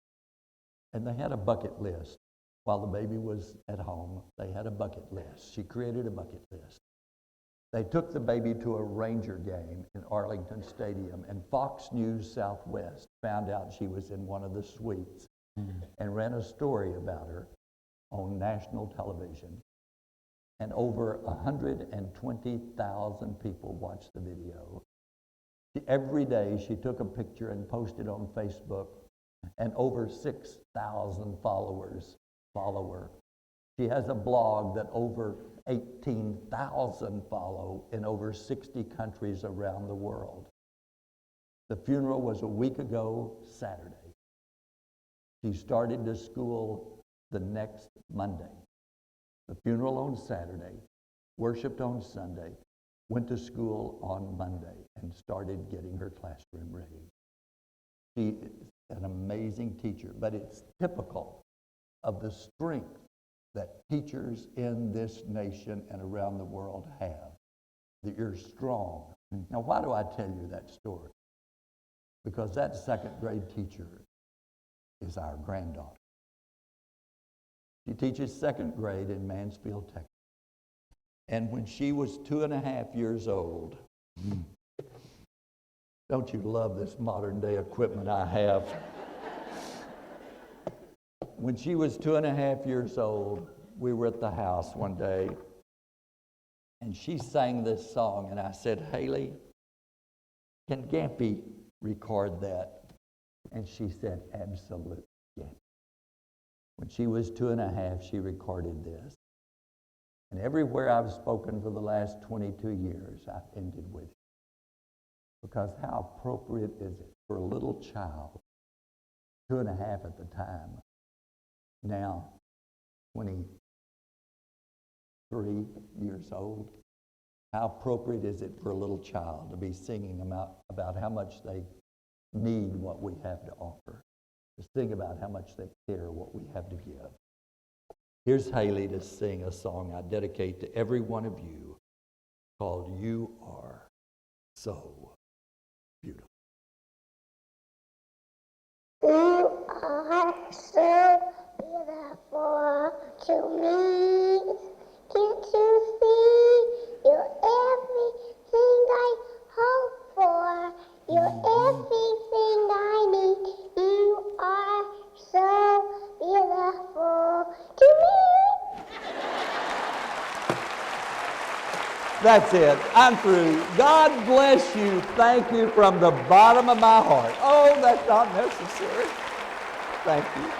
and they had a bucket list. While the baby was at home, they had a bucket list. She created a bucket list. They took the baby to a Ranger game in Arlington Stadium, and Fox News Southwest found out she was in one of the suites and ran a story about her on national television. And over 120,000 people watched the video. Every day she took a picture and posted on Facebook, and over 6,000 followers follow her. She has a blog that over 18,000 follow in over 60 countries around the world. The funeral was a week ago Saturday. She started to school the next Monday. The funeral on Saturday, worshiped on Sunday, went to school on Monday, and started getting her classroom ready. She is an amazing teacher, but it's typical of the strength that teachers in this nation and around the world have, that you're strong. Now, why do I tell you that story? Because that second grade teacher is our granddaughter. She teaches second grade in Mansfield, Texas. And when she was 2.5 years old, don't you love this modern day equipment I have? When she was 2.5 years old, we were at the house one day, and she sang this song, and I said, Haley, Can Gampy record that? And she said, absolutely. When she was 2.5, she recorded this. And everywhere I've spoken for the last 22 years, I've ended with, because how appropriate is it for a little child, 2.5 at the time, now 23 years old, how appropriate is it for a little child to be singing about how much they need what we have to offer, to sing about how much they care what we have to give. Here's Haley to sing a song I dedicate to every one of you called You Are So Beautiful. You are so beautiful to me. Can't you see? You're everything I hope for. You're everything I need. You are so beautiful to me. That's it. I'm through. God bless you. Thank you from the bottom of my heart. Oh, that's not necessary. Thank you.